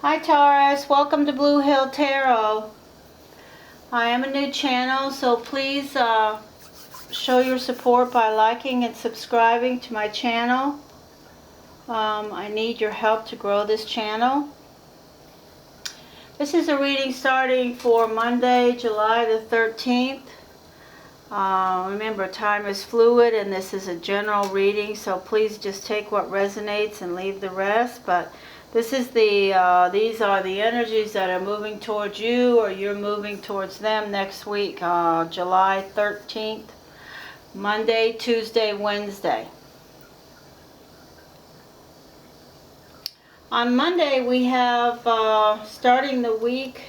Hi Taurus, welcome to Blue Hill Tarot. I am a new channel, so please show your support by liking and subscribing to my channel. I need your help to grow this channel. This is a reading starting for Monday, July the 13th. Remember, time is fluid and this is a general reading, so please just take what resonates and leave the rest. But this is these are the energies that are moving towards you, or you're moving towards them next week, July 13th, Monday, Tuesday, Wednesday. On Monday we have starting the week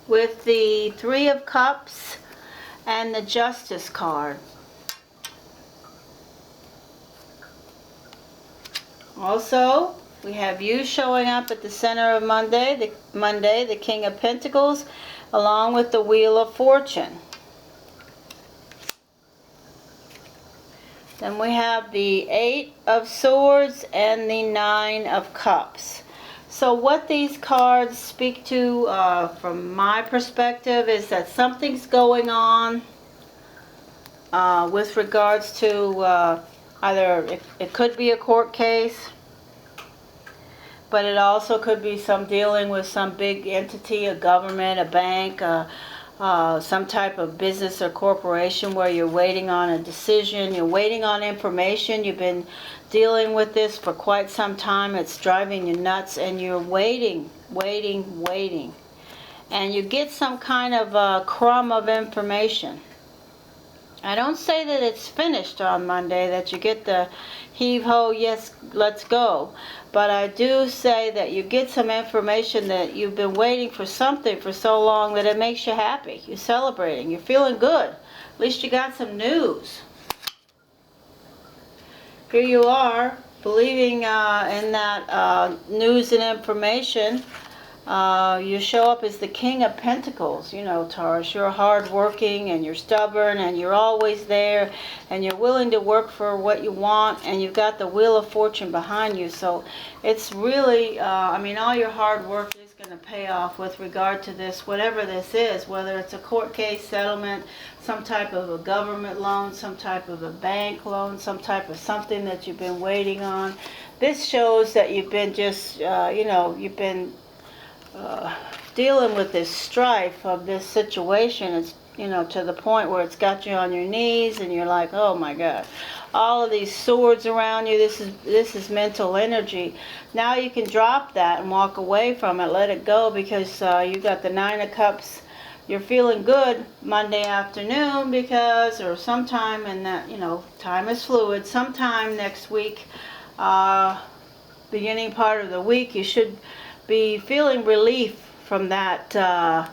with the Three of Cups and the Justice card. Also, we have you showing up at the center of Monday, the King of Pentacles, along with the Wheel of Fortune. Then we have the Eight of Swords and the Nine of Cups. So what these cards speak to, from my perspective, is that something's going on with regards to either it could be a court case, but it also could be some dealing with some big entity, a government, a bank, some type of business or corporation where you're waiting on a decision, you're waiting on information. You've been dealing with this for quite some time. It's driving you nuts, and you're waiting. And you get some kind of crumb of information. I don't say that it's finished on Monday, that you get the heave-ho, yes, let's go. But I do say that you get some information that you've been waiting for something for so long that it makes you happy. You're celebrating. You're feeling good. At least you got some news. Here you are, believing in that news and information. You show up as the King of Pentacles. You know, Taurus, you're hardworking and you're stubborn and you're always there and you're willing to work for what you want, and you've got the Wheel of Fortune behind you. So it's really, all your hard work is going to pay off with regard to this, whatever this is, whether it's a court case settlement, some type of a government loan, some type of a bank loan, some type of something that you've been waiting on. This shows that you've been just, you've been dealing with this strife of this situation. It's, to the point where it's got you on your knees and you're like, oh my God, all of these swords around you. This is mental energy. Now you can drop that and walk away from it, let it go, because you got the Nine of Cups. You're feeling good Monday afternoon because, or sometime in that, time is fluid, sometime next week, beginning part of the week, you should be feeling relief from that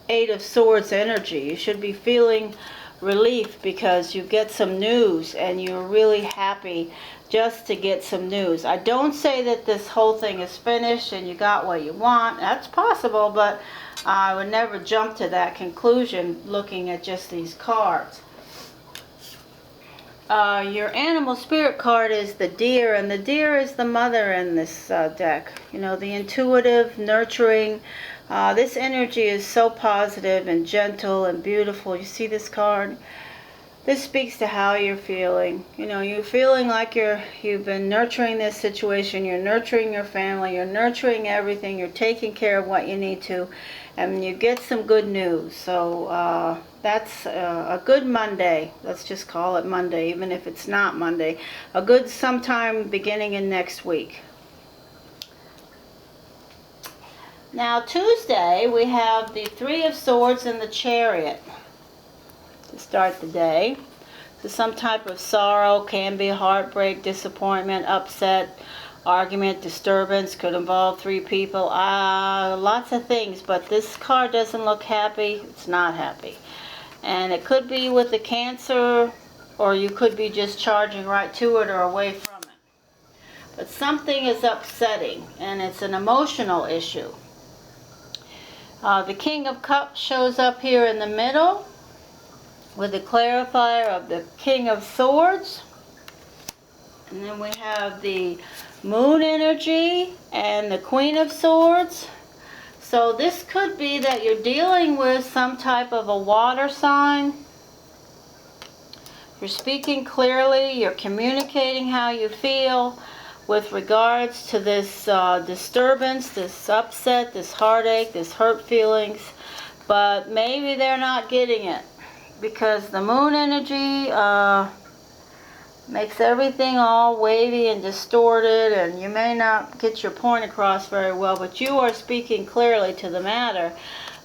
Eight of Swords energy. You should be feeling relief because you get some news and you're really happy just to get some news. I don't say that this whole thing is finished and you got what you want. That's possible, but I would never jump to that conclusion looking at just these cards. Your animal spirit card is the deer, and the deer is the mother in this deck. The intuitive, nurturing. This energy is so positive and gentle and beautiful. You see this card? This speaks to how you're feeling. You're feeling like you've been nurturing this situation. You're nurturing your family. You're nurturing everything. You're taking care of what you need to. And you get some good news. So that's a good Monday. Let's just call it Monday, even if it's not Monday. A good sometime beginning in next week. Now Tuesday we have the Three of Swords and the Chariot to start the day. So some type of sorrow, can be heartbreak, disappointment, upset, argument, disturbance, could involve three people, lots of things, but this card doesn't look happy. It's not happy. And it could be with the Cancer, or you could be just charging right to it or away from it. But something is upsetting, and it's an emotional issue. The King of Cups shows up here in the middle with the clarifier of the King of Swords. And then we have the Moon energy and the Queen of Swords. So this could be that you're dealing with some type of a water sign. You're speaking clearly, you're communicating how you feel with regards to this disturbance, this upset, this heartache, this hurt feelings. But maybe they're not getting it, because the Moon energy makes everything all wavy and distorted, and you may not get your point across very well, but you are speaking clearly to the matter.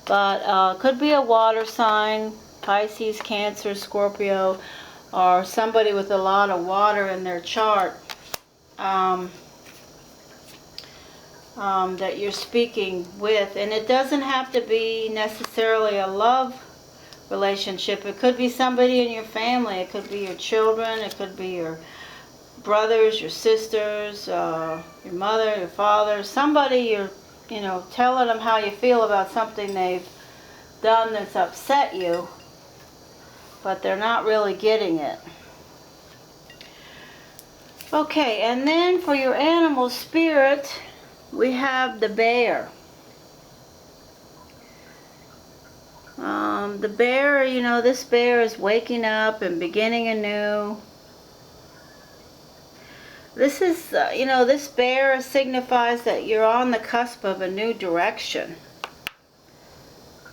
But could be a water sign, Pisces, Cancer, Scorpio, or somebody with a lot of water in their chart that you're speaking with. And it doesn't have to be necessarily a love relationship. It could be somebody in your family. It could be your children. It could be your brothers, your sisters, your mother, your father. Somebody you're, telling them how you feel about something they've done that's upset you, but they're not really getting it. Okay, and then for your animal spirit, we have the bear. The bear, this bear is waking up and beginning anew. This is, this bear signifies that you're on the cusp of a new direction.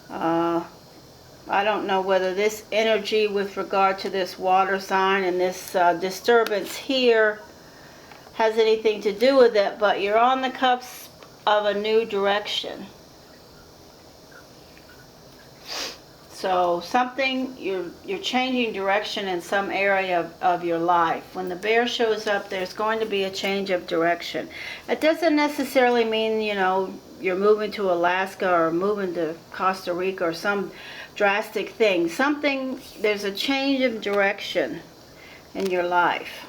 I don't know whether this energy with regard to this water sign and this disturbance here has anything to do with it, but you're on the cusp of a new direction. So something, you're changing direction in some area of your life. When the bear shows up, there's going to be a change of direction. It doesn't necessarily mean, you're moving to Alaska or moving to Costa Rica or some drastic thing. There's a change of direction in your life.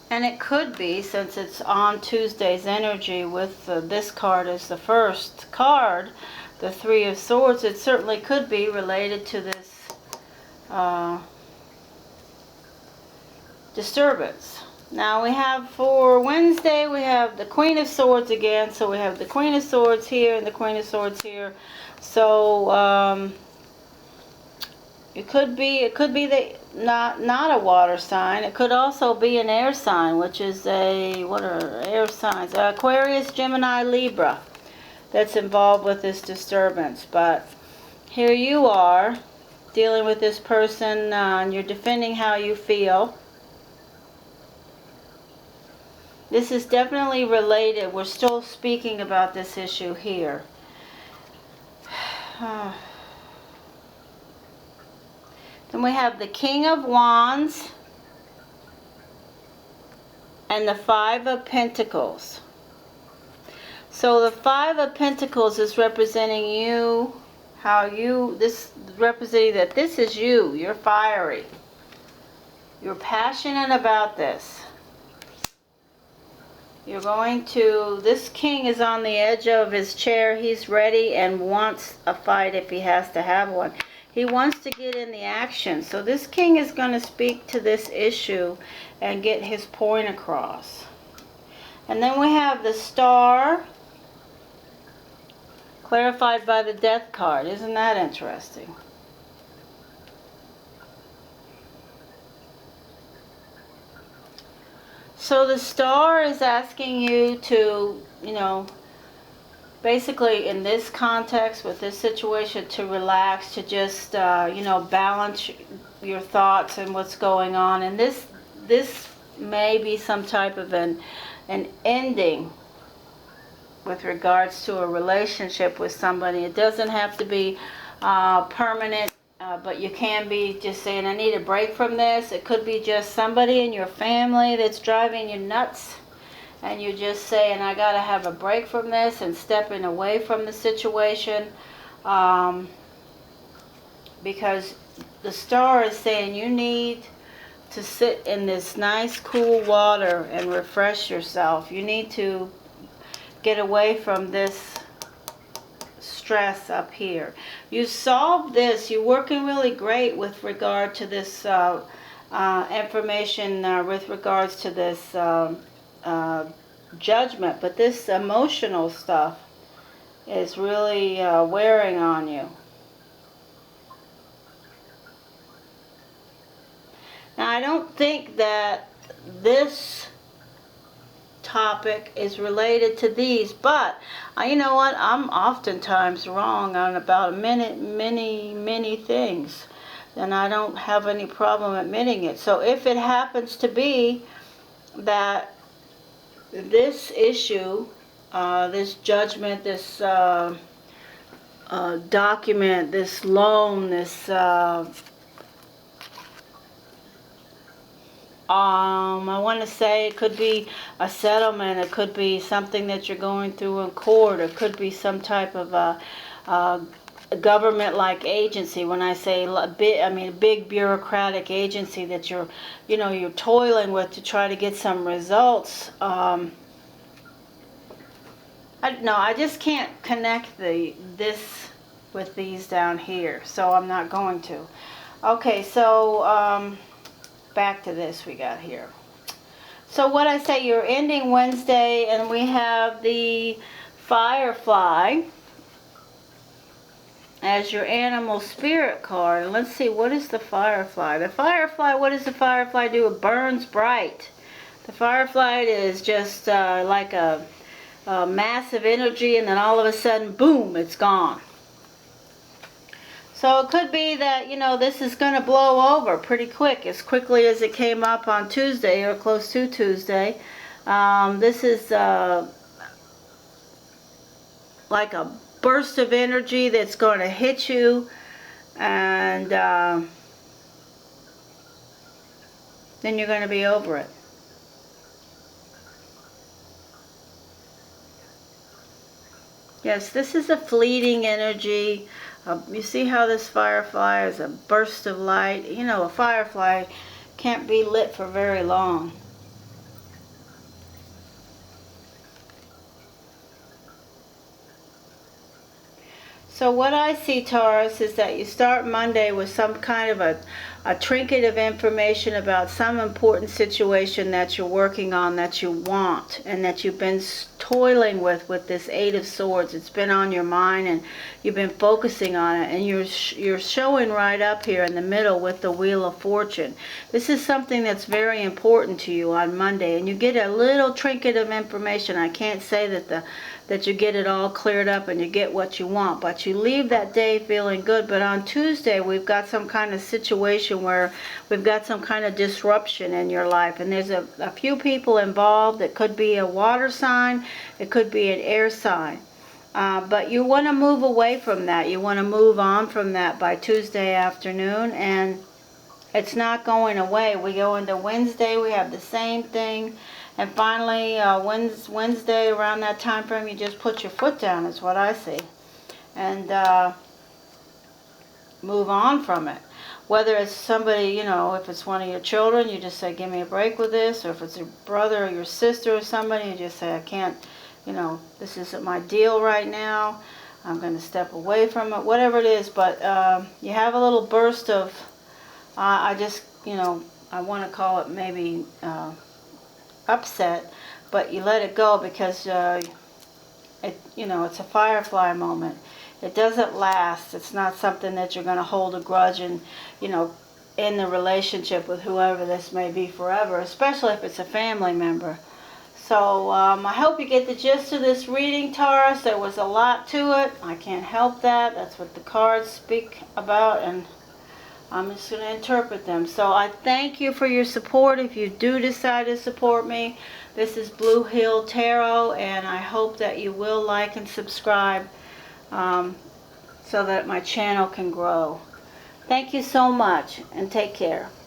And it could be, since it's on Tuesday's energy with this card as the first card, the Three of Swords, it certainly could be related to this disturbance. Now we have for Wednesday, we have the Queen of Swords again. So we have the Queen of Swords here and the Queen of Swords here. So it could be not a water sign. It could also be an air sign, which is what are air signs? Aquarius, Gemini, Libra, that's involved with this disturbance. But here you are dealing with this person, and you're defending how you feel. This is definitely related. We're still speaking about this issue here. Then we have the King of Wands and the Five of Pentacles. So the Five of Pentacles is representing you, representing that this is you. You're fiery. You're passionate about this. This king is on the edge of his chair. He's ready and wants a fight if he has to have one. He wants to get in the action. So this king is going to speak to this issue and get his point across. And then we have the Star, clarified by the Death card. Isn't that interesting? So the Star is asking you to, basically in this context, with this situation, to relax, to just, balance your thoughts and what's going on. And this may be some type of an ending with regards to a relationship with somebody. It doesn't have to be permanent. But you can be just saying, I need a break from this. It could be just somebody in your family that's driving you nuts, and you're just saying, I got to have a break from this, and stepping away from the situation, because the Star is saying you need to sit in this nice cool water and refresh yourself. You need to get away from this stress up here. You solved this. You're working really great with regard to this information with regards to this judgment, but this emotional stuff is really wearing on you. Now, I don't think that this topic is related to these, but you know what? I'm oftentimes wrong on about many things, and I don't have any problem admitting it. So if it happens to be that this issue, this judgment, this document, this loan, this I want to say it could be a settlement, it could be something that you're going through in court, it could be some type of a government-like agency. When I say big, I mean a big bureaucratic agency that you're toiling with to try to get some results. No, I just can't connect this with these down here, so I'm not going to. Okay, so back to this we got here. So what I say, you're ending Wednesday, and we have the Firefly as your animal spirit card. And let's see, what is the Firefly? The Firefly, what does the Firefly do? It burns bright. The Firefly is just like a massive energy, and then all of a sudden, boom, it's gone. So it could be that, this is going to blow over pretty quick, as quickly as it came up on Tuesday or close to Tuesday. This is like a burst of energy that's going to hit you, and then you're going to be over it. Yes, this is a fleeting energy. You see how this Firefly is a burst of light? A Firefly can't be lit for very long. So what I see, Taurus, is that you start Monday with some kind of a trinket of information about some important situation that you're working on, that you want, and that you've been toiling with this Eight of Swords. It's been on your mind, and you've been focusing on it, and you're showing right up here in the middle with the Wheel of Fortune. This is something that's very important to you on Monday, and you get a little trinket of information. I can't say that you get it all cleared up and you get what you want, but you leave that day feeling good. But on Tuesday, we've got some kind of situation where we've got some kind of disruption in your life, and there's a few people involved. It could be a water sign, it could be an air sign, but you want to move away from that. You want to move on from that by Tuesday afternoon, and it's not going away. We go into Wednesday, we have the same thing. And finally, Wednesday, around that time frame, you just put your foot down, is what I see. And move on from it. Whether it's somebody, if it's one of your children, you just say, give me a break with this. Or if it's your brother or your sister or somebody, you just say, I can't, this isn't my deal right now. I'm going to step away from it. Whatever it is. But you have a little burst of, I want to call it maybe upset, but you let it go because it's a Firefly moment. It doesn't last. It's not something that you're going to hold a grudge and in the relationship with whoever this may be forever, especially if it's a family member. So I hope you get the gist of this reading, Taurus. There was a lot to it. I can't help that. That's what the cards speak about, and I'm just going to interpret them. So I thank you for your support. If you do decide to support me, this is Blue Hill Tarot, and I hope that you will like and subscribe so that my channel can grow. Thank you so much, and take care.